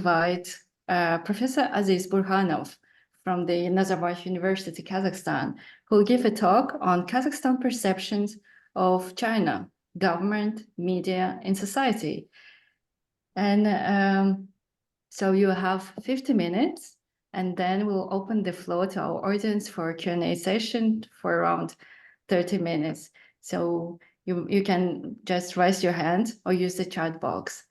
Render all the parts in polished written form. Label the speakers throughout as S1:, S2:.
S1: invite Professor Aziz Burkhanov from the Nazarbayev University, Kazakhstan, who will give a talk on Kazakhstan perceptions of China, government, media, and society. And so you have 50 minutes, and then we'll open the floor to our audience for a Q&A session for around 30 minutes. So you can just raise your hand or use the chat box.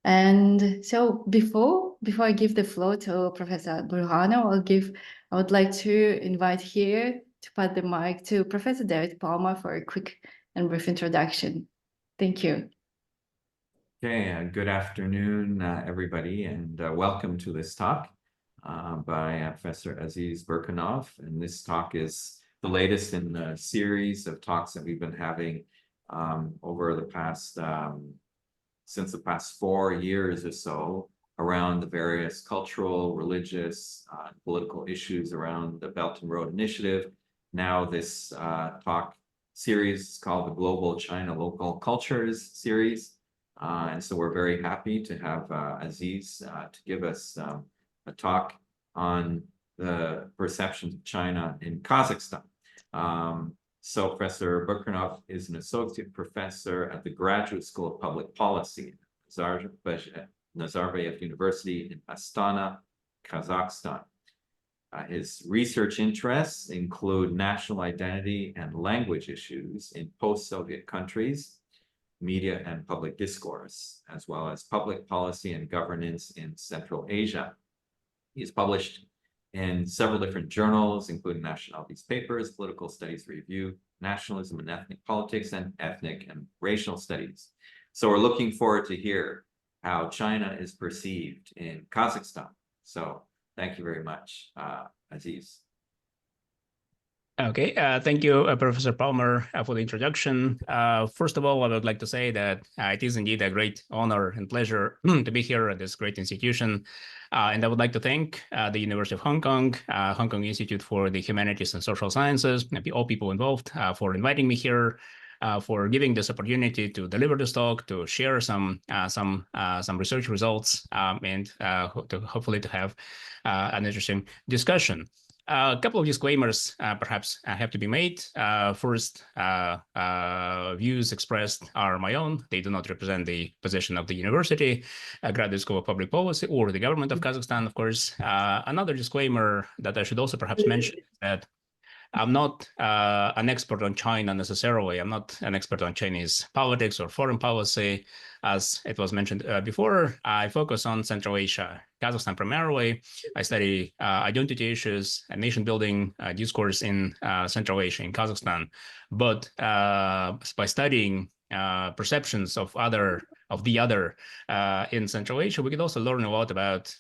S1: And so before I give the floor to Professor Burkhanov, I would like to invite here to pass the mic to Professor David Palmer for a quick and brief introduction. Thank you.
S2: Okay, good afternoon, everybody, and welcome to this talk by Professor Aziz Burkhanov. And this talk is the latest in the series of talks that we've been having over the past, since the past 4 years or so, around the various cultural, religious, political issues around the Belt and Road Initiative. Now this talk series is called the Global China Local Cultures series. And so we're very happy to have Aziz to give us a talk on the perceptions of China in Kazakhstan. So Professor Burkhanov is an associate professor at the Graduate School of Public Policy at Nazarbayev University in Astana, Kazakhstan. His research interests include national identity and language issues in post-Soviet countries, media and public discourse, as well as public policy and governance in Central Asia. He's published in several different journals, including Nationalities Papers, Political Studies Review, Nationalism and Ethnic Politics, and Ethnic and Racial Studies. So we're looking forward to hear how China is perceived in Kazakhstan. So thank you very much, Aziz.
S3: Okay, thank you, Professor Palmer, for the introduction. First of all, I would like to say that it is indeed a great honor and pleasure to be here at this great institution. And I would like to thank the University of Hong Kong, Hong Kong Institute for the Humanities and Social Sciences, and all people involved for inviting me here, for giving this opportunity to deliver this talk, to share some research results, and hopefully to have an interesting discussion. A couple of disclaimers perhaps have to be made. First, views expressed are my own. They do not represent the position of the university, Graduate School of Public Policy, or the government of Kazakhstan, of course. Another disclaimer that I should also perhaps mention is that I'm not an expert on China necessarily. I'm not an expert on Chinese politics or foreign policy. As it was mentioned before, I focus on Central Asia, Kazakhstan primarily. I study identity issues and nation-building discourse in Central Asia, in Kazakhstan. But by studying perceptions of the other in Central Asia, we could also learn a lot about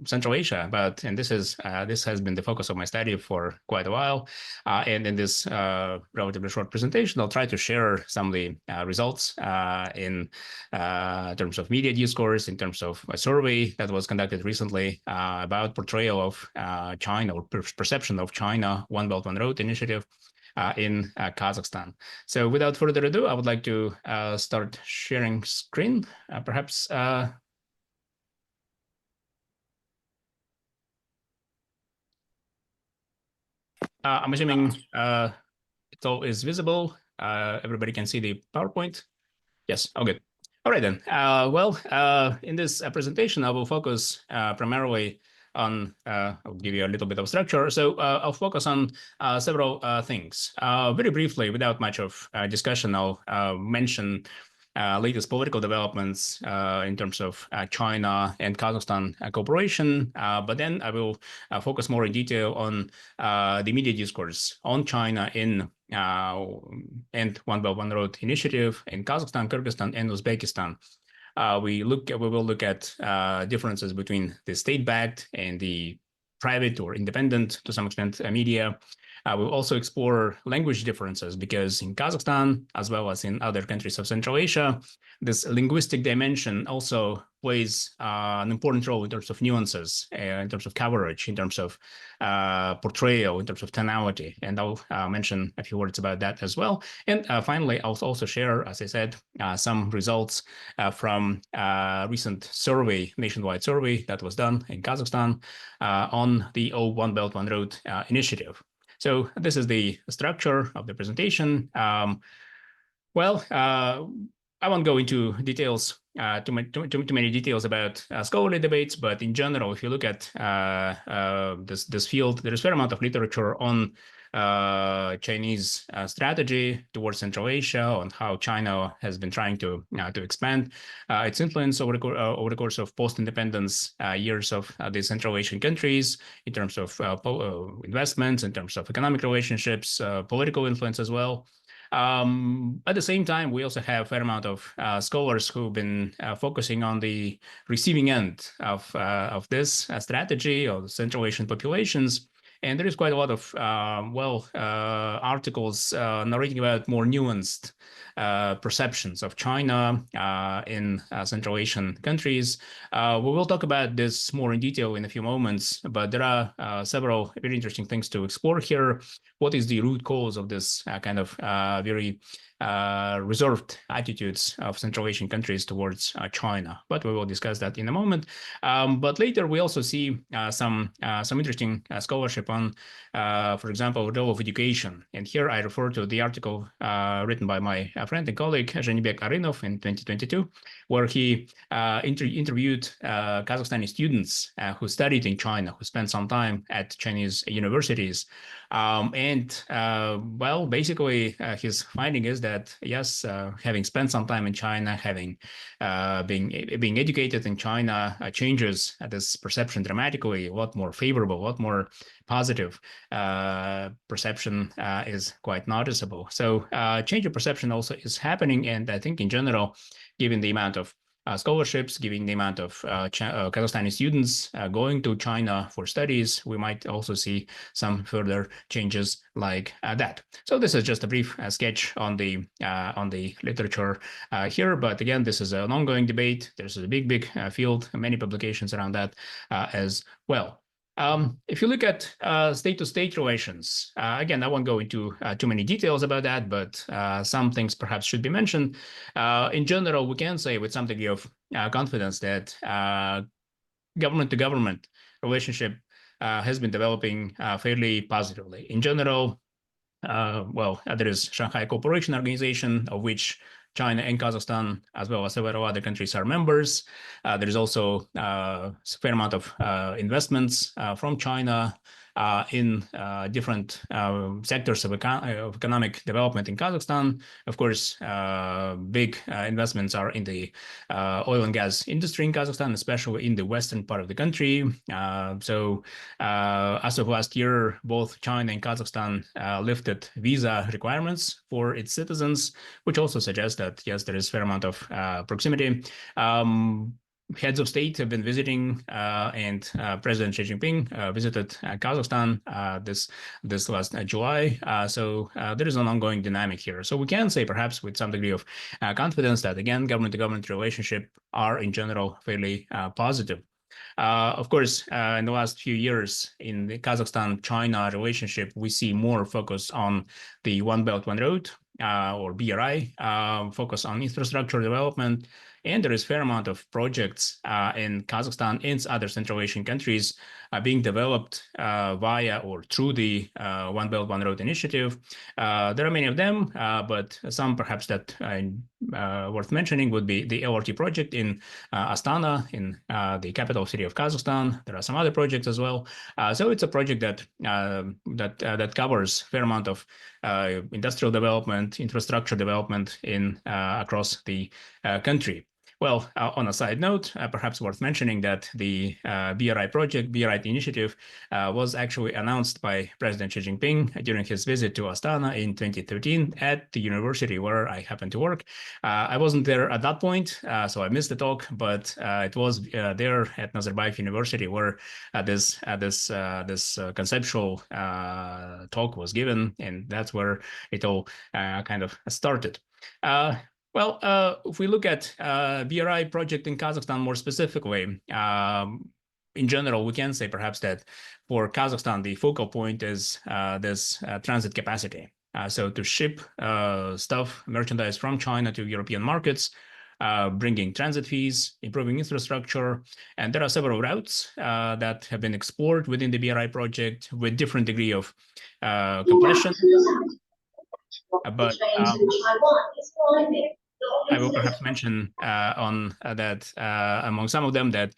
S3: Central Asia. And this has been the focus of my study for quite a while. And in this relatively short presentation, I'll try to share some of the results in terms of media discourse, in terms of a survey that was conducted recently about portrayal of China, or perception of China, One Belt, One Road Initiative in Kazakhstan. So without further ado, I would like to start sharing screen. Perhaps I'm assuming it all is visible. Everybody can see the PowerPoint. Yes, oh good. All right then. In this presentation, I will focus primarily on, I'll give you a little bit of structure. So I'll focus on several things. Very briefly, without much of discussion, I'll mention latest political developments in terms of China and Kazakhstan cooperation. But then I will focus more in detail on the media discourse on China in and One Belt, One Road Initiative in Kazakhstan, Kyrgyzstan, and Uzbekistan. We will look at differences between the state-backed and the private or independent, to some extent, media. We'll also explore language differences, because in Kazakhstan, as well as in other countries of Central Asia, this linguistic dimension also plays an important role in terms of nuances, in terms of coverage, in terms of portrayal, in terms of tonality. And I'll mention a few words about that as well. And finally, I'll also share, as I said, some results from a recent survey, nationwide survey that was done in Kazakhstan on the One Belt, One Road initiative. So this is the structure of the presentation. I won't go into details, too many details about scholarly debates, but in general, if you look at this field, there is a fair amount of literature on Chinese strategy towards Central Asia, on how China has been trying to expand its influence over the course of post-independence years of the Central Asian countries, in terms of investments, in terms of economic relationships, political influence as well. At the same time, we also have a fair amount of scholars who've been focusing on the receiving end of this strategy of Central Asian populations. And there is quite a lot of articles narrating about more nuanced perceptions of China in Central Asian countries. We will talk about this more in detail in a few moments, but there are several very interesting things to explore here. What is the root cause of this kind of very reserved attitudes of Central Asian countries towards China? But we will discuss that in a moment. But later we also see some interesting scholarship on, for example, the role of education. And here I refer to the article written by my friend and colleague Zhenibek Arynov in 2022, where he interviewed Kazakhstani students who studied in China, who spent some time at Chinese universities. Basically, his finding is that, yes, having spent some time in China, having being educated in China changes this perception dramatically. A lot more favorable, a lot more positive perception is quite noticeable. So change of perception also is happening. And I think in general, given the amount of scholarships, given the amount of Kazakhstani students going to China for studies, we might also see some further changes like that. So this is just a brief sketch on the literature here. But again, this is an ongoing debate. There's a big field, many publications around that as well. If you look at state-to-state relations, again, I won't go into too many details about that, but some things perhaps should be mentioned. In general, we can say with some degree of confidence that government-to-government relationship has been developing fairly positively. In general, there is Shanghai Cooperation Organization, of which China and Kazakhstan, as well as several other countries, are members. There is also a fair amount of investments from China in different sectors of economic development in Kazakhstan. Of course, big investments are in the oil and gas industry in Kazakhstan, especially in the western part of the country. So as of last year, both China and Kazakhstan lifted visa requirements for its citizens, which also suggests that, yes, there is a fair amount of proximity. Heads of state have been visiting, and President Xi Jinping visited Kazakhstan this last July. So there is an ongoing dynamic here. So we can say, perhaps with some degree of confidence, that again, government-to-government relationship are in general fairly positive. Of course, in the last few years in the Kazakhstan-China relationship, we see more focus on the One Belt, One Road, or BRI, focus on infrastructure development. And there is a fair amount of projects in Kazakhstan and other Central Asian countries being developed via or through the One Belt, One Road initiative. There are many of them, but some perhaps that worth mentioning would be the LRT project in Astana, in the capital city of Kazakhstan. There are some other projects as well. So it's a project that covers a fair amount of industrial development, infrastructure development in across the country. Well, on a side note, perhaps worth mentioning that the BRI project, BRI initiative, was actually announced by President Xi Jinping during his visit to Astana in 2013 at the university where I happen to work. I wasn't there at that point, so I missed the talk, but it was there at Nazarbayev University where this conceptual talk was given, and that's where it all kind of started. Well, if we look at BRI project in Kazakhstan more specifically, in general, we can say perhaps that for Kazakhstan, the focal point is this transit capacity. So to ship stuff, merchandise from China to European markets, bringing transit fees, improving infrastructure. And there are several routes that have been explored within the BRI project with different degree of completion. But I will perhaps mention on that among some of them that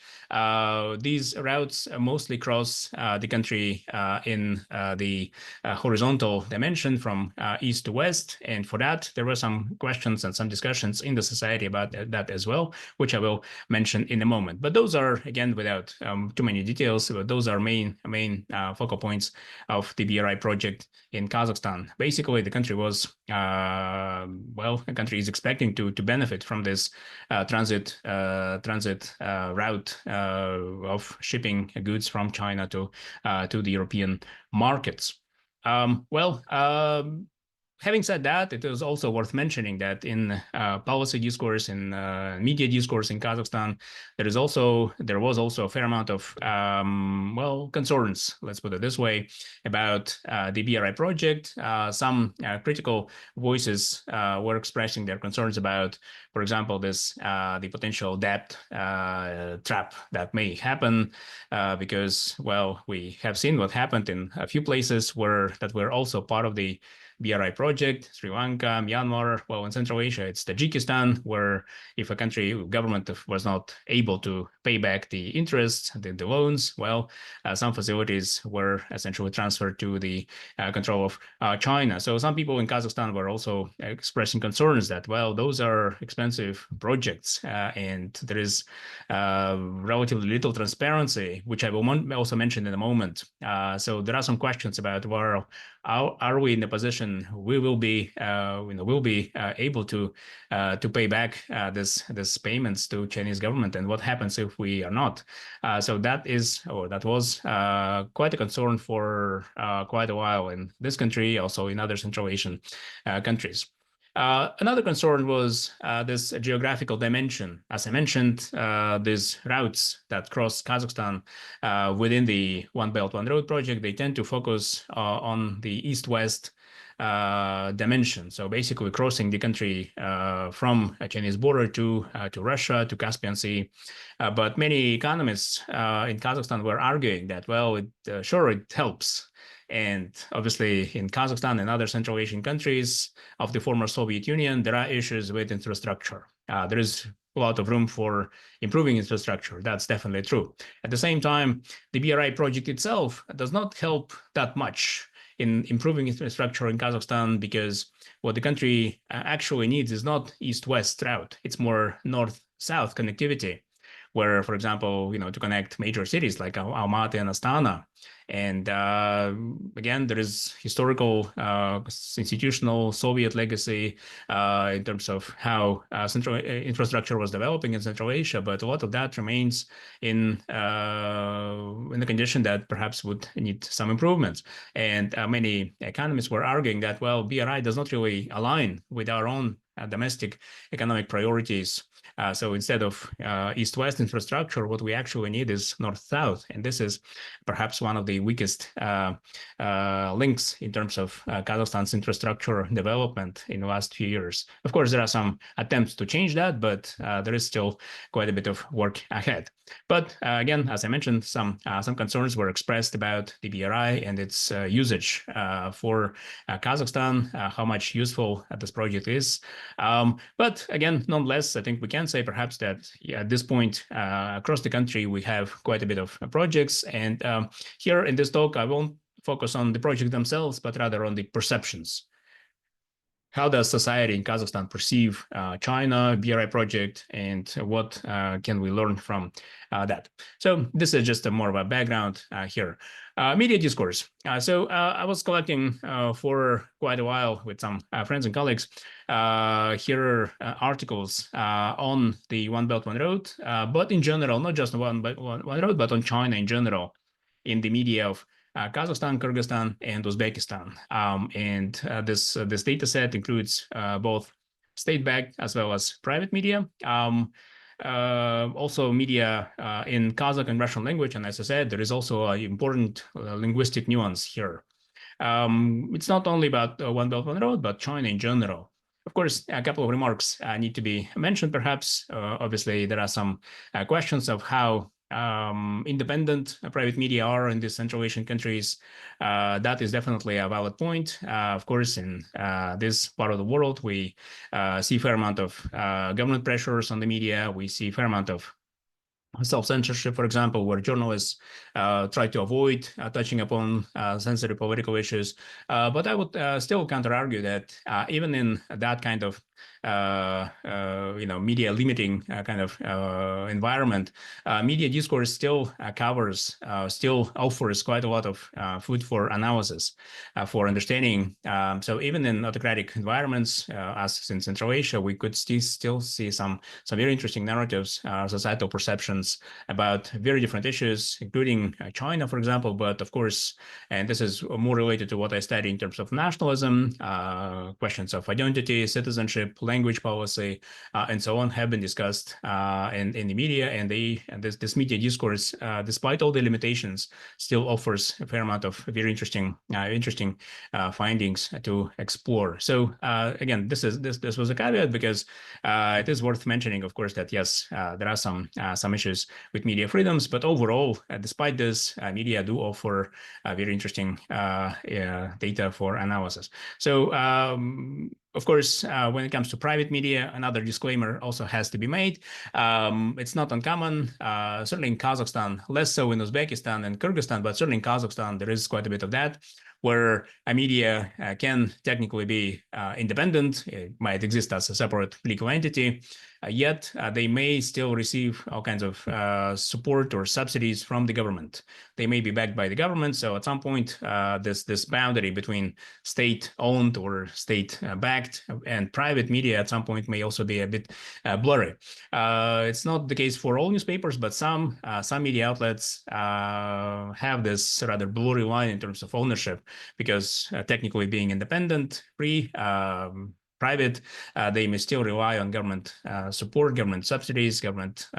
S3: these routes mostly cross the country in the horizontal dimension from east to west. And for that, there were some questions and some discussions in the society about that as well, which I will mention in a moment. But those are, again, without too many details, those are main focal points of the BRI project in Kazakhstan. Basically, the country was, well, the country is expecting to benefit from this transit route of shipping goods from China to the European markets. Having said that, it is also worth mentioning that in policy discourse and media discourse in Kazakhstan, there was also a fair amount of concerns, let's put it this way, about the BRI project. Some critical voices were expressing their concerns about, for example, the potential debt trap that may happen because, well, we have seen what happened in a few places that were also part of the BRI project, Sri Lanka, Myanmar. Well, in Central Asia, it's Tajikistan, where if a country government was not able to pay back the interest, the loans, well, some facilities were essentially transferred to the control of China. So some people in Kazakhstan were also expressing concerns that, well, those are expensive projects and there is relatively little transparency, which I will also mention in a moment. So there are some questions about, well, are we in a position we will be able to pay back this payments to Chinese government, and what happens if we are not? So that was quite a concern for quite a while in this country, also in other Central Asian countries. Another concern was this geographical dimension. As I mentioned, these routes that cross Kazakhstan within the One Belt, One Road project, they tend to focus on the east-west dimension. So basically crossing the country from a Chinese border to Russia, to Caspian Sea. But many economists in Kazakhstan were arguing that, well, it helps. And obviously in Kazakhstan and other Central Asian countries of the former Soviet Union, there are issues with infrastructure. There is a lot of room for improving infrastructure. That's definitely true. At the same time, the BRI project itself does not help that much in improving infrastructure in Kazakhstan, because what the country actually needs is not east-west route. It's more north-south connectivity, where, for example, to connect major cities like Almaty and Astana. And again, there is historical, institutional Soviet legacy in terms of how central infrastructure was developing in Central Asia, but a lot of that remains in the condition that perhaps would need some improvements. And many economists were arguing that, well, BRI does not really align with our own domestic economic priorities. So instead of east-west infrastructure, what we actually need is north-south. And this is perhaps one of the weakest links in terms of Kazakhstan's infrastructure development in the last few years. Of course, there are some attempts to change that, but there is still quite a bit of work ahead. But again, as I mentioned, some concerns were expressed about the BRI and its usage for Kazakhstan, how much useful this project is. But again, nonetheless, I think we can say perhaps that at this point, across the country, we have quite a bit of projects. And here in this talk, I won't focus on the project themselves, but rather on the perceptions. how does society in Kazakhstan perceive China, BRI project, and what can we learn from that? So this is just more of a background here. Media discourse. I was collecting for quite a while with some friends and colleagues here articles on the One Belt, One Road, but in general, not just One Road, but on China in general, in the media of Kazakhstan, Kyrgyzstan, and Uzbekistan. This data set includes both state-backed as well as private media. Also media in Kazakh and Russian language. And as I said, there is also an important linguistic nuance here. It's not only about One Belt, One Road, but China in general. Of course, a couple of remarks need to be mentioned, perhaps. Obviously, there are some questions of how independent private media are in these Central Asian countries. That is definitely a valid point. Of course, in this part of the world, we see a fair amount of government pressures on the media. We see a fair amount of self-censorship, for example, where journalists try to avoid touching upon sensitive political issues. But I would still counter-argue that even in that kind of media limiting kind of environment, media discourse still still offers quite a lot of food for analysis, for understanding. So even in autocratic environments, as in Central Asia, we could still see some very interesting narratives, societal perceptions about very different issues, including China, for example. But of course, and this is more related to what I study in terms of nationalism, questions of identity, citizenship, language policy, and so on, have been discussed in the media, and this media discourse, despite all the limitations, still offers a fair amount of very interesting findings to explore. So again, this was a caveat, because it is worth mentioning, of course, that yes, there are some issues with media freedoms, but overall, despite this, media do offer very interesting data for analysis. So of course, when it comes to private media, another disclaimer also has to be made. It's not uncommon, certainly in Kazakhstan, less so in Uzbekistan and Kyrgyzstan, but certainly in Kazakhstan, there is quite a bit of that, where a media can technically be independent. It might exist as a separate legal entity, yet they may still receive all kinds of support or subsidies from the government. They may be backed by the government, so at some point, this boundary between state-owned or state-backed and private media at some point may also be a bit blurry. It's not the case for all newspapers, but some media outlets have this rather blurry line in terms of ownership, because technically being independent, free, private, they may still rely on government support, government subsidies, government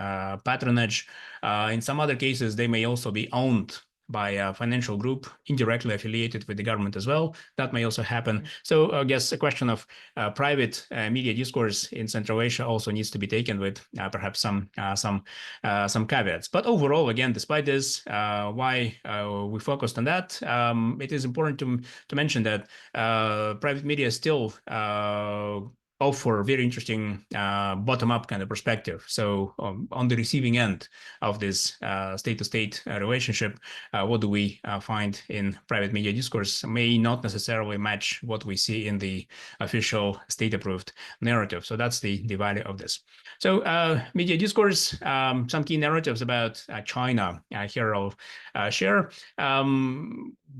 S3: patronage. In some other cases, they may also be owned by a financial group indirectly affiliated with the government as well. That may also happen. So I guess a question of private media discourse in Central Asia also needs to be taken with perhaps some caveats. But overall, again, despite this, why we focused on that, it is important to mention that private media still offer very interesting bottom-up kind of perspective. So on the receiving end of this state-to-state relationship, what do we find in private media discourse may not necessarily match what we see in the official state-approved narrative. So that's the value of this. So media discourse, some key narratives about China here I'll share.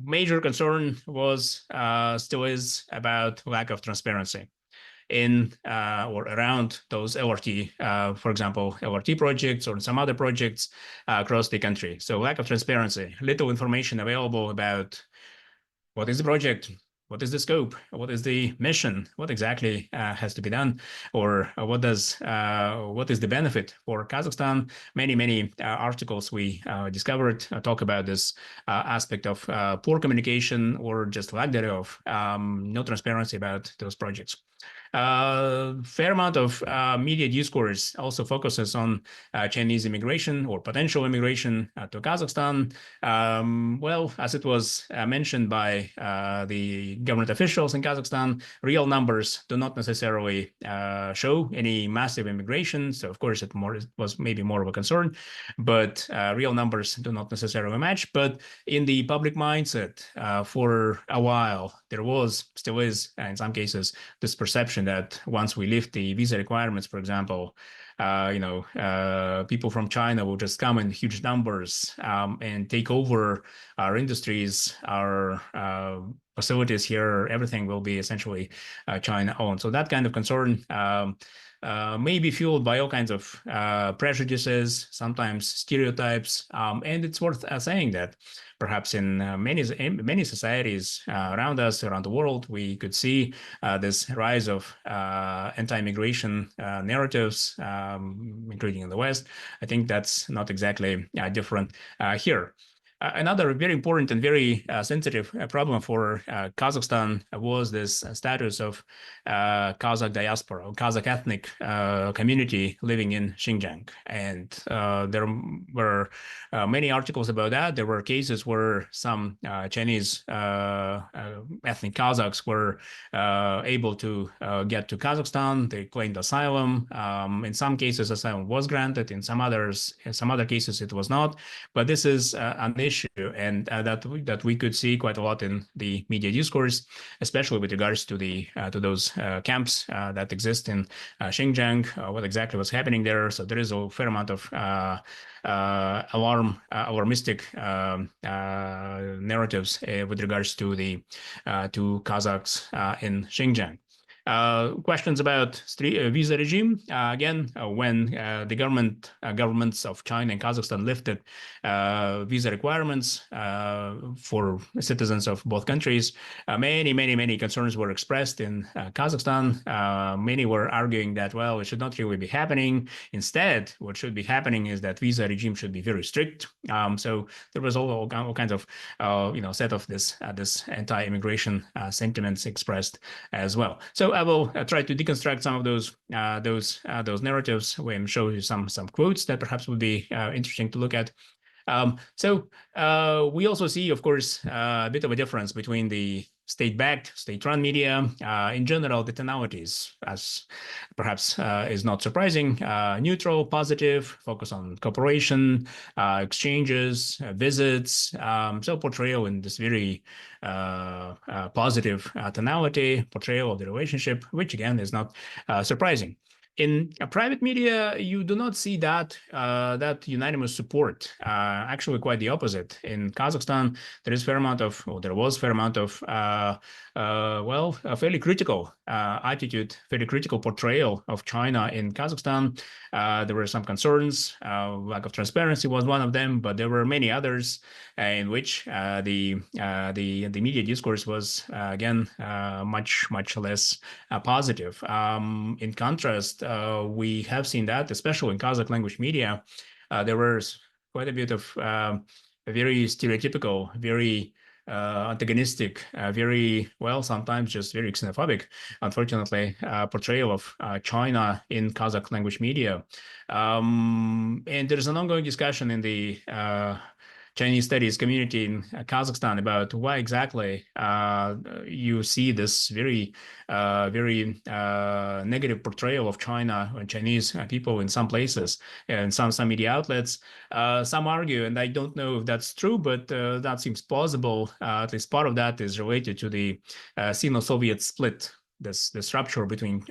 S3: Major concern was, still is, about lack of transparency in or around those LRT, for example, LRT projects or some other projects across the country. So lack of transparency, little information available about what is the project, what is the scope, what is the mission, what exactly has to be done, or what is the benefit for Kazakhstan. Many articles we discovered talk about this aspect of poor communication or just lack thereof, no transparency about those projects. Fair amount of media discourse also focuses on Chinese immigration or potential immigration to Kazakhstan. Well, as it was mentioned by the government officials in Kazakhstan, real numbers do not necessarily show any massive immigration. So, of course, it was maybe more of a concern, but real numbers do not necessarily match. But in the public mindset, for a while, there was, still is, in some cases, this perception that once we lift the visa requirements, for example, people from China will just come in huge numbers and take over our industries, our facilities here. Everything will be essentially China-owned. So that kind of concern may be fueled by all kinds of prejudices, sometimes stereotypes, and it's worth saying that perhaps in many societies around us, around the world, we could see this rise of anti-immigration narratives, including in the West. I think that's not exactly different here. Another very important and very sensitive problem for Kazakhstan was this status of Kazakh diaspora, or Kazakh ethnic community living in Xinjiang. And there were many articles about that. There were cases where some Chinese ethnic Kazakhs were able to get to Kazakhstan. They claimed asylum. In some cases, asylum was granted. In some other cases, it was not. But this is an issue, and that we could see quite a lot in the media discourse, especially with regards to the to those camps that exist in Xinjiang. What exactly was happening there? So there is a fair amount of alarmistic narratives with regards to the to Kazakhs in Xinjiang. Questions about visa regime. Again, when the governments of China and Kazakhstan lifted visa requirements for citizens of both countries, many concerns were expressed in Kazakhstan. Many were arguing that, well, it should not really be happening. Instead, what should be happening is that visa regime should be very strict. So there was all kinds of set of this anti-immigration sentiments expressed as well. So I will try to deconstruct some of those narratives and show you some quotes that perhaps would be interesting to look at. So we also see, of course, a bit of a difference between the state-backed, state-run media. In general, the tonalities, as perhaps is not surprising, neutral, positive, focus on cooperation, exchanges, visits, so portrayal in this very positive tonality, portrayal of the relationship, which again is not surprising. In private media, you do not see that unanimous support. Actually, quite the opposite. In Kazakhstan, there was fair amount of a fairly critical attitude, fairly critical portrayal of China in Kazakhstan. There were some concerns. Lack of transparency was one of them, but there were many others in which the media discourse was again much less positive. In contrast, we have seen that, especially in Kazakh language media, there was quite a bit of very stereotypical, very antagonistic, sometimes just very xenophobic, unfortunately, portrayal of China in Kazakh language media. And there's an ongoing discussion in the Chinese studies community in Kazakhstan about why exactly you see this very negative portrayal of China and Chinese people in some places and some media outlets. Some argue, and I don't know if that's true, but that seems plausible. At least part of that is related to the Sino-Soviet split, this rupture between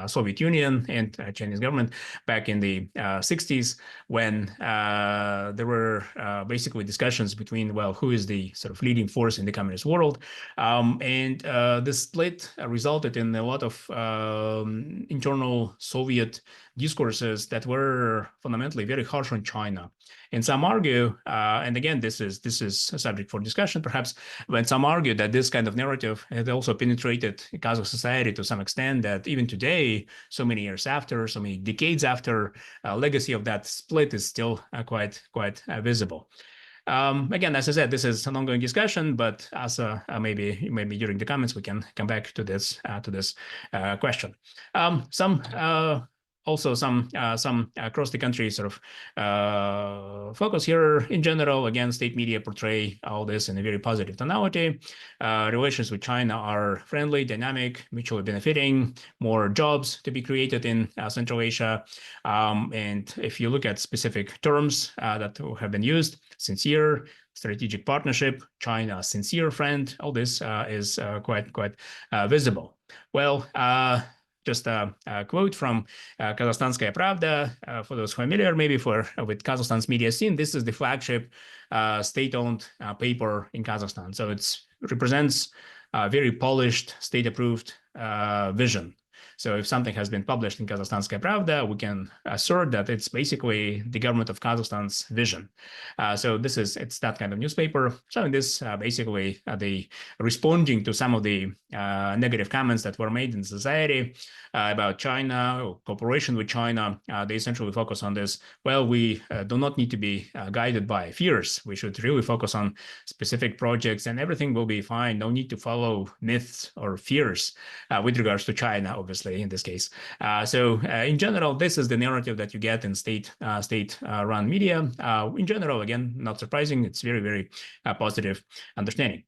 S3: Soviet Union and Chinese government back in the 60s, when there were basically discussions between, who is the sort of leading force in the communist world. And this split resulted in a lot of internal Soviet discourses that were fundamentally very harsh on China. And some argue, and again, this is a subject for discussion, perhaps, when some argue that this kind of narrative had also penetrated Kazakh society to some extent, that even today, so many years after, so many decades after, legacy of that split is still quite visible. Again, as I said, this is an ongoing discussion, but as maybe during the comments we can come back to this question. Also some across the country sort of focus here. In general, again, state media portray all this in a very positive tonality. Relations with China are friendly, dynamic, mutually benefiting, more jobs to be created in Central Asia. And if you look at specific terms that have been used, sincere, strategic partnership, China, sincere friend, all this is quite visible. Well, just a quote from Kazakhstanskaya Pravda. For those familiar, maybe with Kazakhstan's media scene, this is the flagship state-owned paper in Kazakhstan. So it represents a very polished, state-approved vision. So if something has been published in Kazakhstanskaya Pravda, we can assert that it's basically the government of Kazakhstan's vision. So it's that kind of newspaper. So in this, basically, they responding to some of the negative comments that were made in society about China, or cooperation with China. They essentially focus on this. Well, we do not need to be guided by fears. We should really focus on specific projects, and everything will be fine. No need to follow myths or fears with regards to China, obviously, in this case. So in general, this is the narrative that you get in state-run media. In general, again, not surprising. It's very positive understanding.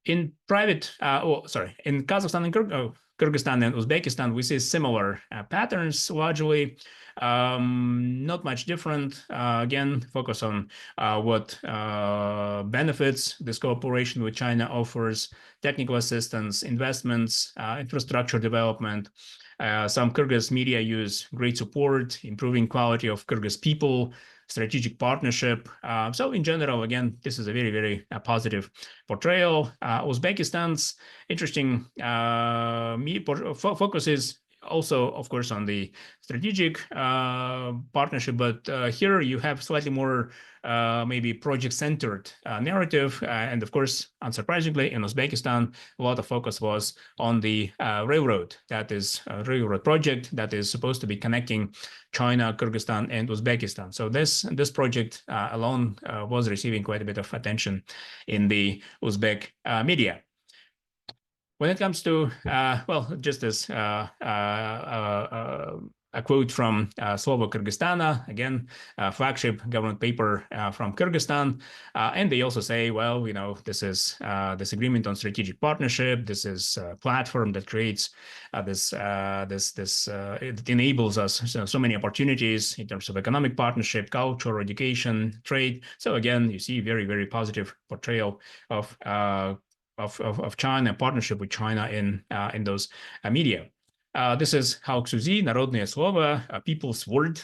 S3: In Kazakhstan and Kyrgyzstan and Uzbekistan, we see similar patterns largely. Not much different. Again, focus on what benefits this cooperation with China offers: technical assistance, investments, infrastructure development. Some Kyrgyz media use great support, improving quality of Kyrgyz people, strategic partnership. So in general, again, this is a very positive portrayal. Uzbekistan's interesting focus is also, of course, on the strategic partnership, but here you have slightly more maybe project-centered narrative. And of course, unsurprisingly, in Uzbekistan, a lot of focus was on the railroad. That is a railroad project that is supposed to be connecting China, Kyrgyzstan, and Uzbekistan. So this project alone was receiving quite a bit of attention in the Uzbek media. When it comes to, well, just as a quote from Slovo Kyrgyzstana, again, flagship government paper from Kyrgyzstan. And they also say, well, you know, this is this agreement on strategic partnership. This is a platform that creates it enables us so many opportunities in terms of economic partnership, culture, education, trade. So again, you see very positive portrayal of China, partnership with China in those media. This is HKIHSS, Народное слово, people's word,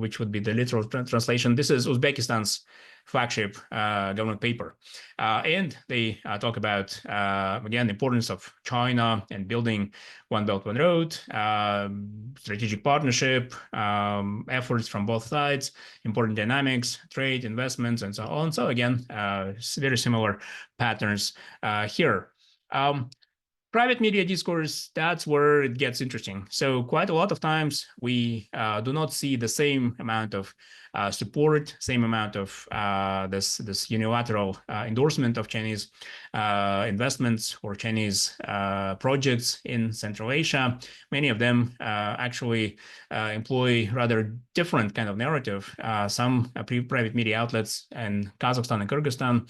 S3: which would be the literal translation. This is Uzbekistan's flagship government paper. And they talk about, again, the importance of China and building One Belt, One Road, strategic partnership, efforts from both sides, important dynamics, trade, investments, and so on. So again, very similar patterns here. Private media discourse, that's where it gets interesting. So quite a lot of times we do not see the same amount of support, same amount of this unilateral endorsement of Chinese investments or Chinese projects in Central Asia. Many of them actually employ rather different kind of narrative. Some private media outlets in Kazakhstan and Kyrgyzstan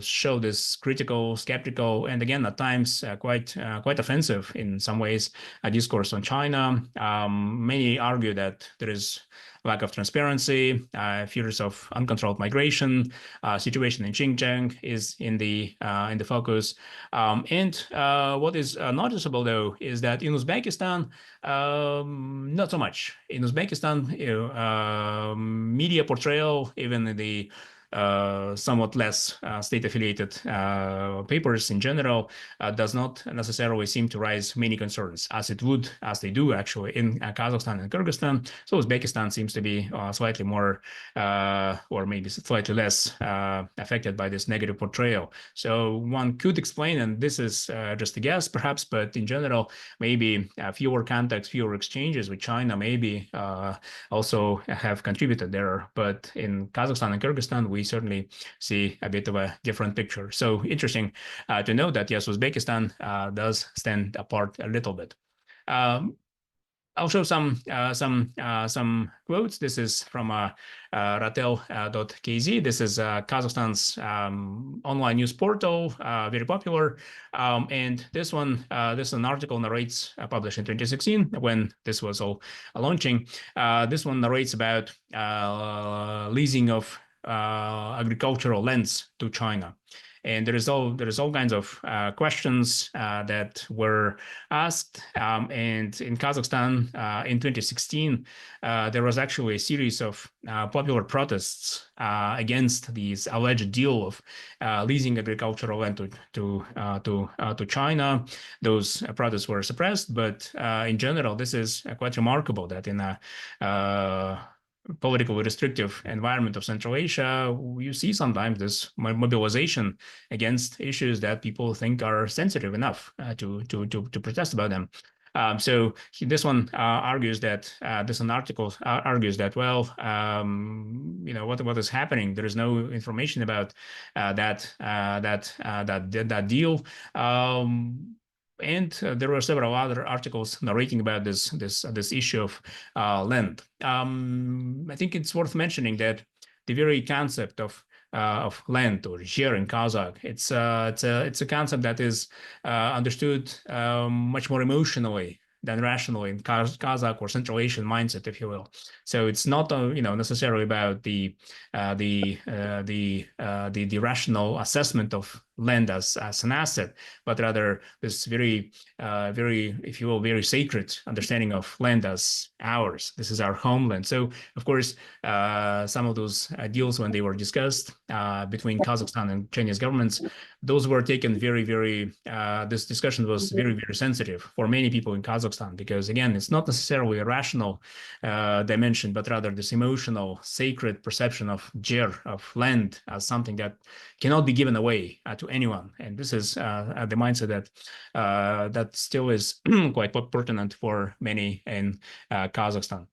S3: show this critical, skeptical, and again, at times quite offensive in some ways, a discourse on China. Many argue that there is lack of transparency, fears of uncontrolled migration, situation in Xinjiang is in the focus. And what is noticeable, though, is that in Uzbekistan, not so much. In Uzbekistan, media portrayal, even in the somewhat less state-affiliated papers in general does not necessarily seem to raise many concerns, as they do actually in Kazakhstan and Kyrgyzstan. So Uzbekistan seems to be slightly more, or maybe slightly less affected by this negative portrayal. So one could explain, and this is just a guess perhaps, but in general, maybe fewer contacts, fewer exchanges with China maybe also have contributed there. But in Kazakhstan and Kyrgyzstan, we certainly see a bit of a different picture. So interesting to note that, yes, Uzbekistan does stand apart a little bit. I'll show some quotes. This is from ratel.kz. This is Kazakhstan's online news portal, very popular. And this is an article narrates published in 2016 when this was all launching. This one narrates about leasing of agricultural lands to China. And there is all kinds of questions that were asked. And in Kazakhstan in 2016, there was actually a series of popular protests against these alleged deal of leasing agricultural land to China. Those protests were suppressed, but in general, this is quite remarkable that in a politically restrictive environment of Central Asia, you see sometimes this mobilization against issues that people think are sensitive enough to protest about them. So this one argues that this article argues that, well, what is happening? There is no information about that deal. And there were several other articles narrating about this issue of land. I think it's worth mentioning that the very concept of land or zher in Kazakh, it's a concept that is understood much more emotionally than rationally in Kazakh or Central Asian mindset, if you will. So it's not necessarily about the rational assessment of land as an asset, but rather this very, if you will, very sacred understanding of land as ours. This is our homeland. So, of course, some of those deals, when they were discussed between Kazakhstan and Chinese governments, those were taken very, very, this discussion was very, very sensitive for many people in Kazakhstan, because again, it's not necessarily a rational dimension, but rather this emotional, sacred perception of zher, of land, as something that cannot be given away to anyone. And this is the mindset that still is quite pertinent for many in Kazakhstan.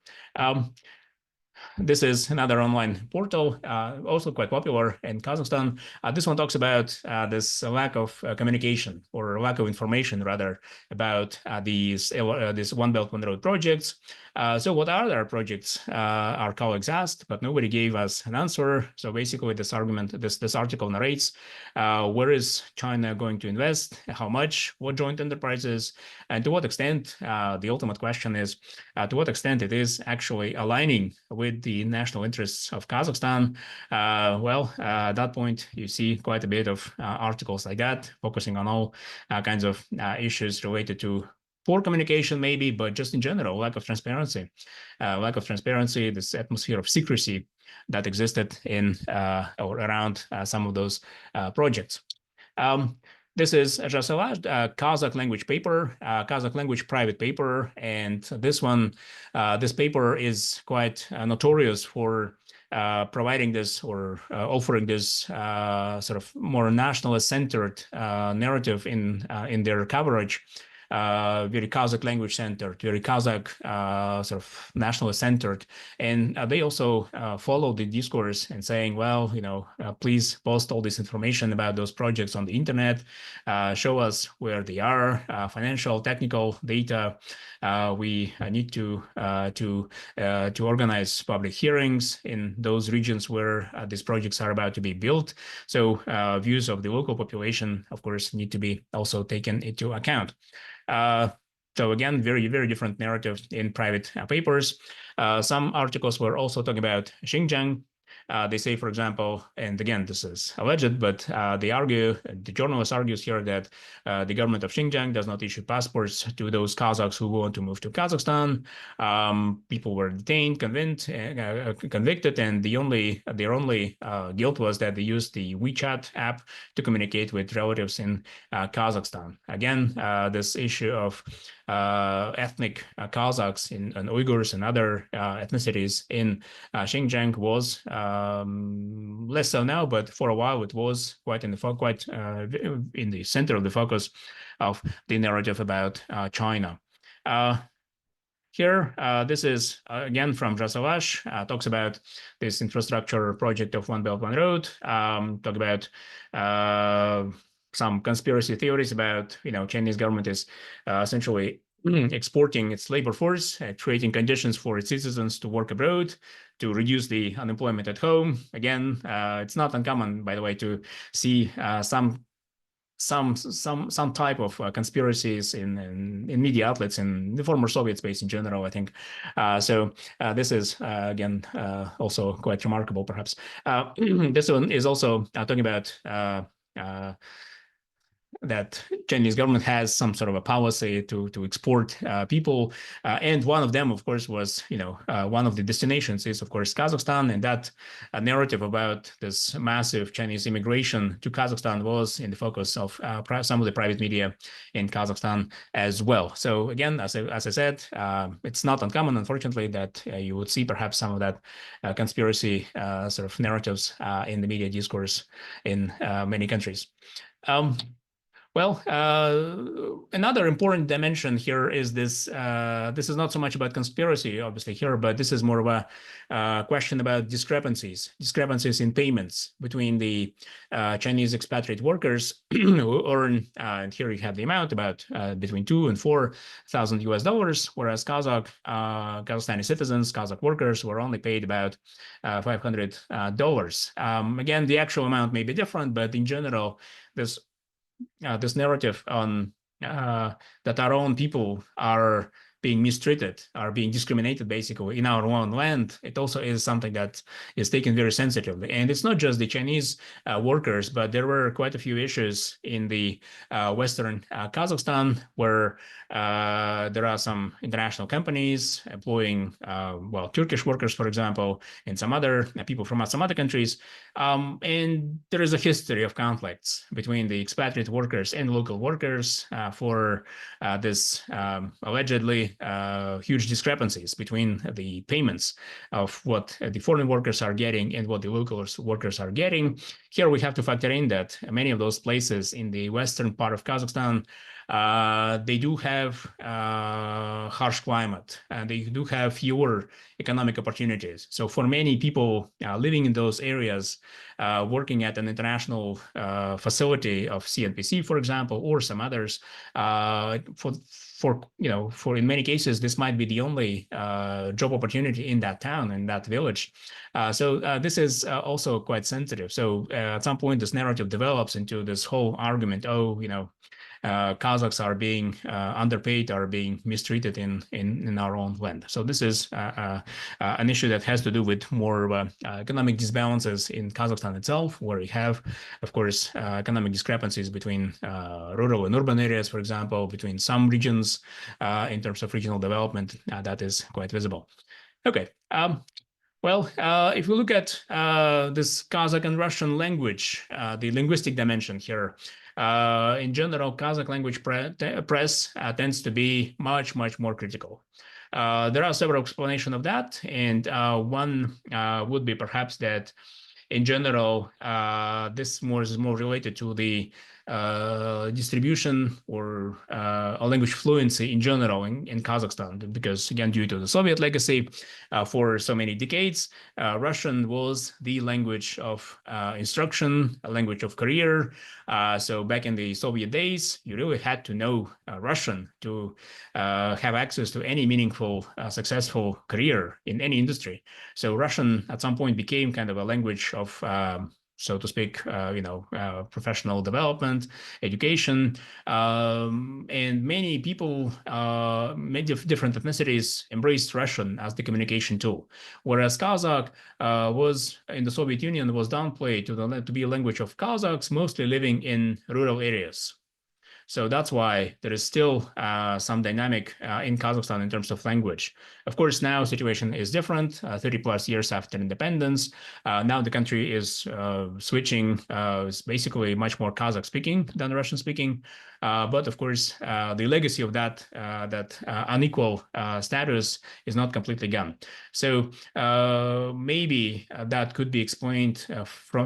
S3: This is another online portal, also quite popular in Kazakhstan. This one talks about this lack of communication, or lack of information, rather, about these One Belt, One Road projects. So what are their projects? Our colleagues asked, but nobody gave us an answer. So basically, this article narrates where is China going to invest, how much, what joint enterprises, and to what extent. The ultimate question is to what extent it is actually aligning with the national interests of Kazakhstan. At that point, you see quite a bit of articles like that, focusing on all kinds of issues related to poor communication, maybe, but just in general, lack of transparency, this atmosphere of secrecy that existed in or around some of those projects. This is just a Kazakh language paper, Kazakh language private paper, and this paper is quite notorious for providing this or offering this sort of more nationalist-centered narrative in their coverage. Very Kazakh language centered, very Kazakh sort of nationalist centered. And they also follow the discourse and saying, well, please post all this information about those projects on the internet, show us where they are, financial, technical data. We need to organize public hearings in those regions where these projects are about to be built. So views of the local population, of course, need to be also taken into account. So again, very, very different narrative in private papers. Some articles were also talking about Xinjiang. They say, for example, and again, this is alleged, but the journalist argues here that the government of Xinjiang does not issue passports to those Kazakhs who want to move to Kazakhstan. People were detained, convicted, and their only guilt was that they used the WeChat app to communicate with relatives in Kazakhstan. Again, this issue of ethnic Kazakhs and Uyghurs and other ethnicities in Xinjiang was less so now, but for a while it was quite in the center of the focus of the narrative about China. Here, this is again from Jasavash, talks about this infrastructure project of One Belt, One Road, talk about some conspiracy theories about, Chinese government is essentially exporting its labor force, creating conditions for its citizens to work abroad, to reduce the unemployment at home. Again, it's not uncommon, by the way, to see some type of conspiracies in media outlets in the former Soviet space in general, I think. So this is, again, also quite remarkable, perhaps. This one is also talking about that Chinese government has some sort of a policy to export people, and one of them, of course, was one of the destinations is, of course, Kazakhstan, and that narrative about this massive Chinese immigration to Kazakhstan was in the focus of some of the private media in Kazakhstan as well. So again, as I said, it's not uncommon, unfortunately, that you would see perhaps some of that conspiracy sort of narratives in the media discourse in many countries. Well, another important dimension here is this. This is not so much about conspiracy, obviously, here, but this is more of a question about discrepancies in payments between the Chinese expatriate workers who earn, and here you have the amount, about between $2,000 and $4,000 US, whereas Kazakhstani citizens, Kazakh workers, were only paid about $500. Again, the actual amount may be different, but in general, this narrative on that our own people are being mistreated, are being discriminated basically in our own land, it also is something that is taken very sensitively. And it's not just the Chinese workers, but there were quite a few issues in the Western Kazakhstan where there are some international companies employing, Turkish workers, for example, and some other people from some other countries. And there is a history of conflicts between the expatriate workers and local workers for this allegedly huge discrepancies between the payments of what the foreign workers are getting and what the local workers are getting. Here we have to factor in that many of those places in the western part of Kazakhstan, they do have harsh climate, and they do have fewer economic opportunities. So for many people living in those areas, working at an international facility of CNPC, for example, or some others, for in many cases, this might be the only job opportunity in that town, in that village. So this is also quite sensitive. So at some point, this narrative develops into this whole argument, Kazakhs are being underpaid, are being mistreated in our own land. So this is an issue that has to do with more economic disbalances in Kazakhstan itself, where we have, of course, economic discrepancies between rural and urban areas, for example, between some regions in terms of regional development. That is quite visible. Okay. If we look at this Kazakh and Russian language, the linguistic dimension here, in general, Kazakh language press tends to be much, much more critical. There are several explanations of that, and one would be perhaps that in general, this is more related to the distribution or a language fluency in general in Kazakhstan, because again, due to the Soviet legacy, for so many decades, Russian was the language of instruction, a language of career. So back in the Soviet days, you really had to know Russian to have access to any meaningful, successful career in any industry. So Russian at some point became kind of a language of so to speak, professional development, education, and many people, many different ethnicities embraced Russian as the communication tool, whereas Kazakh was in the Soviet Union was downplayed to be a language of Kazakhs, mostly living in rural areas. So that's why there is still some dynamic in Kazakhstan in terms of language. Of course, now situation is different, 30 plus years after independence. Now the country is switching, is basically much more Kazakh speaking than Russian speaking. But of course, the legacy of that unequal status is not completely gone. So maybe that could be explained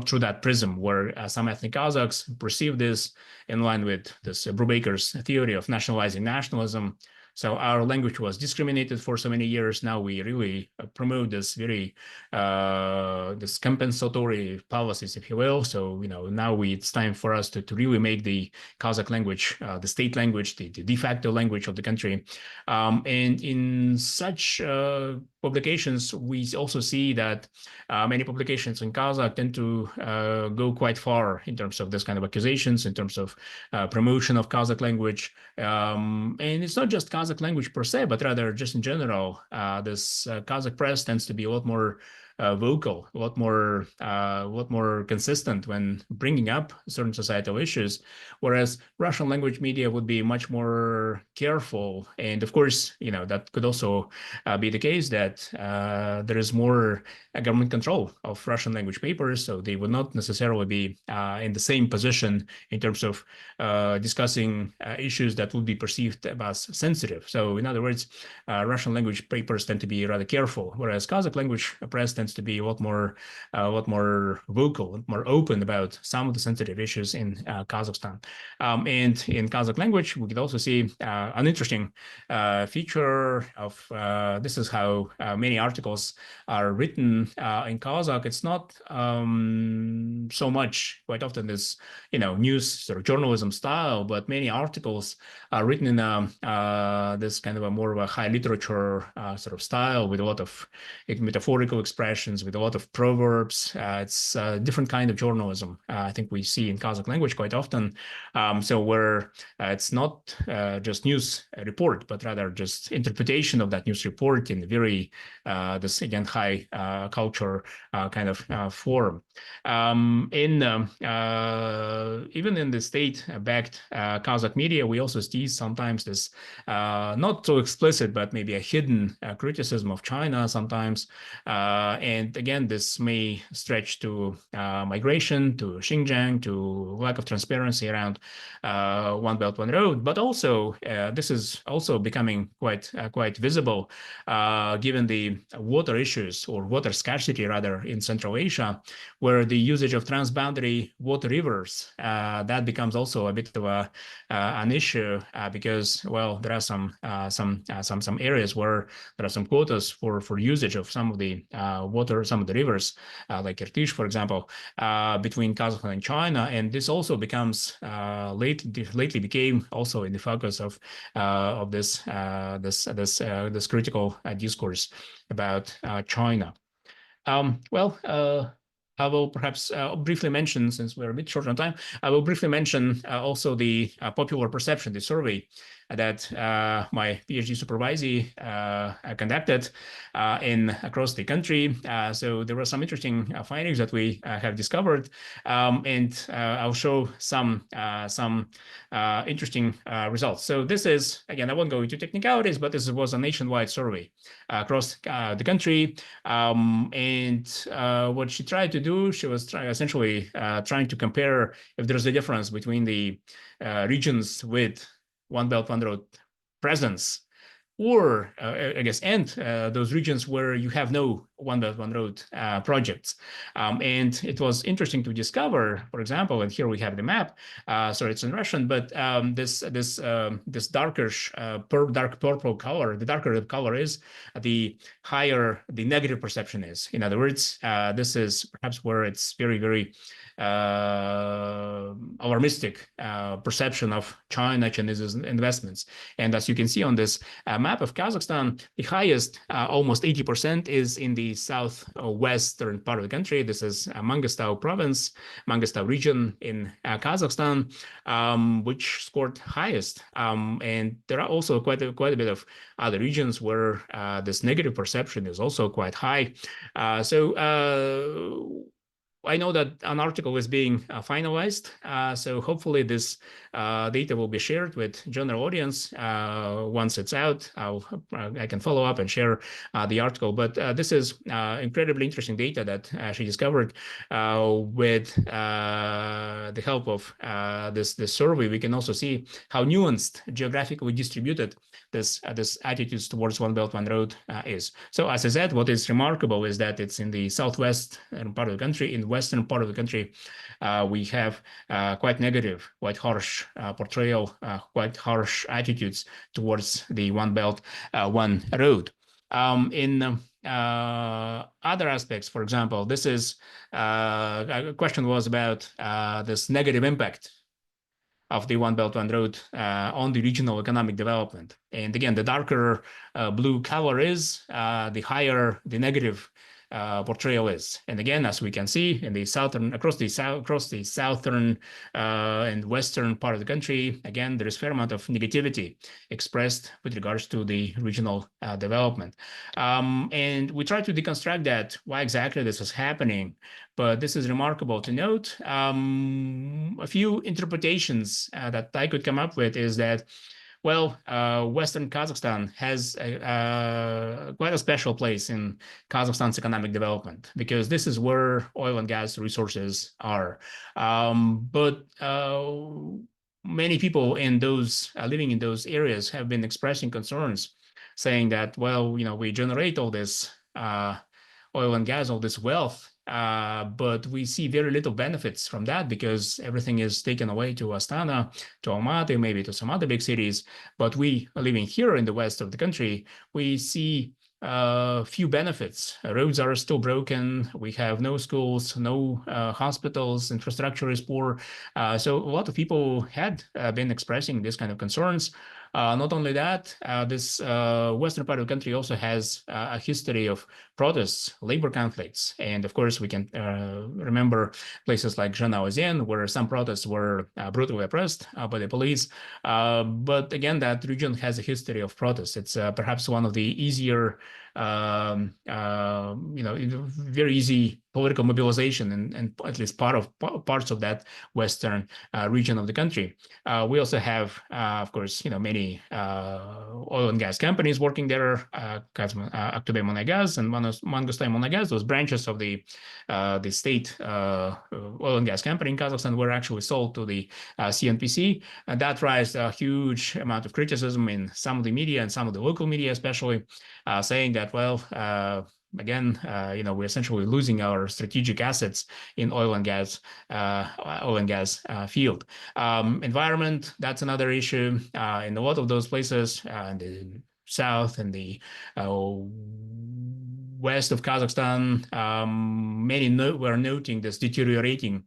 S3: through that prism, where some ethnic Kazakhs perceive this in line with this Brubaker's theory of nationalizing nationalism. So our language was discriminated for so many years. Now we really promote this very this compensatory policies, if you will. So now it's time for us to really make the Kazakh language the state language, the de facto language of the country. And in such publications, we also see that many publications in Kazakh tend to go quite far in terms of this kind of accusations, in terms of promotion of Kazakh language. And it's not just Kazakh language per se, but rather just in general, this Kazakh press tends to be a lot more vocal, a lot more consistent when bringing up certain societal issues, whereas Russian language media would be much more careful. And of course, that could also be the case that there is more government control of Russian language papers, so they would not necessarily be in the same position in terms of discussing issues that would be perceived as sensitive. So in other words, Russian language papers tend to be rather careful, whereas Kazakh language press tends to be a lot more vocal, more open about some of the sensitive issues in Kazakhstan. And in Kazakh language, we could also see an interesting feature of this is how many articles are written in Kazakh. It's not so much quite often this news sort of journalism style, but many articles are written in this kind of a more of a high literature sort of style with a lot of metaphorical expressions, with a lot of proverbs. It's a different kind of journalism I think we see in Kazakh language quite often. So where it's not just news report, but rather just interpretation of that news report in very this again high culture kind of form. Even in the state-backed Kazakh media, we also see sometimes this not so explicit, but maybe a hidden criticism of China sometimes. And again, this may stretch to migration, to Xinjiang, to lack of transparency around One Belt, One Road. But also, this is also becoming quite visible given the water issues, or water scarcity rather, in Central Asia, where the usage of transboundary water rivers that becomes also a bit of an issue because, well, there are some areas where there are some quotas for usage of some of the water, some of the rivers, like Irtysh, for example, between Kazakhstan and China, and this also becomes lately became also in the focus of this critical discourse about China. I will perhaps briefly mention, since we're a bit short on time, I will briefly mention also the popular perception, the survey that my PhD supervisee conducted across the country. So there were some interesting findings that we have discovered, and I'll show some interesting results. So this is, again, I won't go into technicalities, but this was a nationwide survey across the country. And what she tried to do, she was essentially trying to compare if there's a difference between the regions with One Belt, One Road presence, or I guess, and those regions where you have no One Belt, One Road projects. And it was interesting to discover, for example, and here we have the map. Sorry, it's in Russian, but this darkish, dark purple color, the darker the color is, the higher the negative perception is. In other words, this is perhaps where it's very, very alarmistic perception of Chinese investments. And as you can see on this map of Kazakhstan, the highest, almost 80%, is in the the southwestern part of the country. This is Mangistau province, Mangistau region in Kazakhstan, which scored highest. And there are also quite a bit of other regions where this negative perception is also quite high. I know that an article is being finalized, so hopefully this data will be shared with general audience. Once it's out, I can follow up and share the article. But this is incredibly interesting data that she discovered with the help of this survey. We can also see how nuanced, geographically distributed this attitudes towards One Belt, One Road is. So as I said, what is remarkable is that it's in the southwest part of the country. In the western part of the country, we have quite negative, quite harsh portrayal, quite harsh attitudes towards the One Belt, One Road. In other aspects, for example, this is a question was about this negative impact of the One Belt, One Road on the regional economic development. And again, the darker blue color is, the higher the negative portrayal is. And again, as we can see in the southern, across the southern and western part of the country, again, there is a fair amount of negativity expressed with regards to the regional development. And we try to deconstruct that, why exactly this is happening. But this is remarkable to note. A few interpretations that I could come up with is that, well, Western Kazakhstan has quite a special place in Kazakhstan's economic development, because this is where oil and gas resources are. But many people in those living in those areas have been expressing concerns, saying that, well, you know, we generate all this oil and gas, all this wealth, but we see very little benefits from that, because everything is taken away to Astana, to Almaty, maybe to some other big cities. But we living here in the west of the country, we see few benefits. Roads are still broken. We have no schools, no hospitals, infrastructure is poor. So a lot of people had been expressing this kind of concerns. Not only that, this western part of the country also has a history of protests, labor conflicts. And of course, we can remember places like Zhanaozen, where some protests were brutally oppressed by the police. But again, that region has a history of protests. It's perhaps one of the easier, very easy political mobilization and at least parts of that western region of the country. We also have, of course, many oil and gas companies working there, Aktobe-Monagas and Mangostai-Monagas. Those branches of the state oil and gas company in Kazakhstan were actually sold to the CNPC, and that raised a huge amount of criticism in some of the media and some of the local media, especially, saying that, well, again, we're essentially losing our strategic assets in oil and gas field. Environment, that's another issue. In a lot of those places, in the south and the west of Kazakhstan, many were noting this deteriorating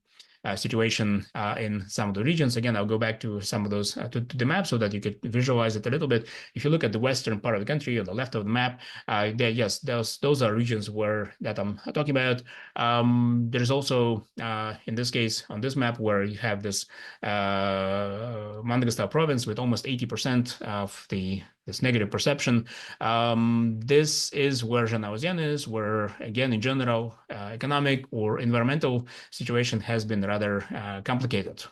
S3: situation in some of the regions. Again, I'll go back to some of those to the map so that you could visualize it a little bit. If you look at the western part of the country on the left of the map, yes, those are regions that I'm talking about. There's also, in this case, on this map, where you have this Mangostai province with almost 80% of this negative perception. This is where Zhanaozen is, where, again, in general, economic or environmental situation has been rather complicated.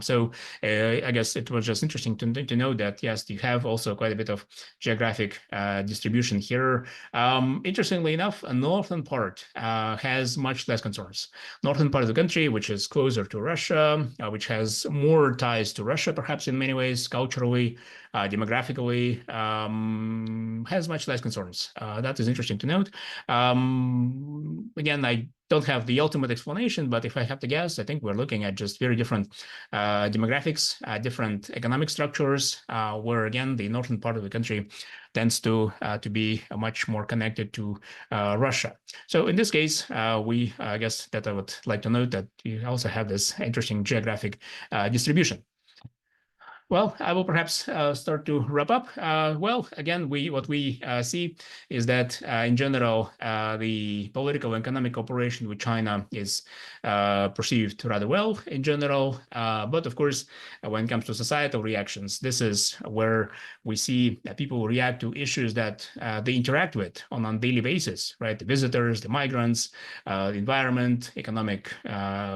S3: So I guess it was just interesting to know that, yes, you have also quite a bit of geographic distribution here. Interestingly enough, a northern part has much less concerns. Northern part of the country, which is closer to Russia, which has more ties to Russia, perhaps in many ways, culturally, demographically, has much less concerns. That is interesting to note. Again, I don't have the ultimate explanation, but if I have to guess, I think we're looking at just very different demographics, different economic structures, where, again, the northern part of the country tends to be much more connected to Russia. So in this case, I guess that I would like to note that you also have this interesting geographic distribution. Well, I will perhaps start to wrap up. Well, again, what we see is that in general, the political and economic cooperation with China is perceived rather well in general. But of course, when it comes to societal reactions, this is where we see that people react to issues that they interact with on a daily basis, right? The visitors, the migrants, the environment, economic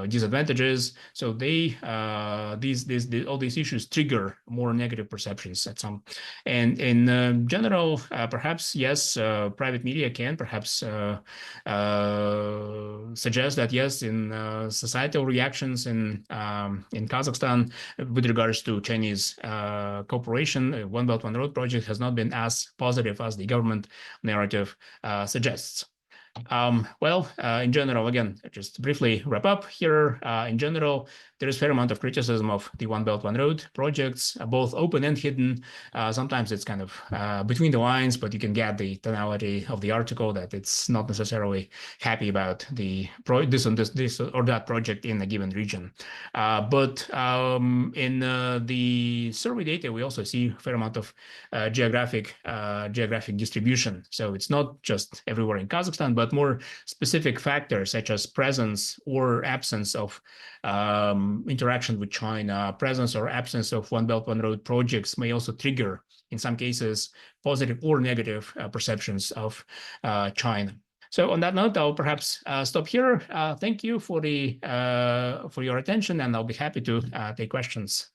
S3: disadvantages. So they all these issues trigger more negative perceptions at some. And in general, perhaps yes, private media can perhaps suggest that yes, in societal reactions in Kazakhstan with regards to Chinese cooperation, One Belt One Road project has not been as positive as the government narrative suggests. In general, again, just briefly wrap up here. In general, there is a fair amount of criticism of the One Belt One Road projects, both open and hidden. Sometimes it's kind of between the lines, but you can get the tonality of the article that it's not necessarily happy about this or that project in a given region. But in the survey data, we also see a fair amount of geographic distribution. So it's not just everywhere in Kazakhstan, but more specific factors such as presence or absence of interaction with China, presence or absence of One Belt One Road projects may also trigger, in some cases, positive or negative perceptions of China. So on that note, I'll perhaps stop here. Thank you for your attention, and I'll be happy to take questions.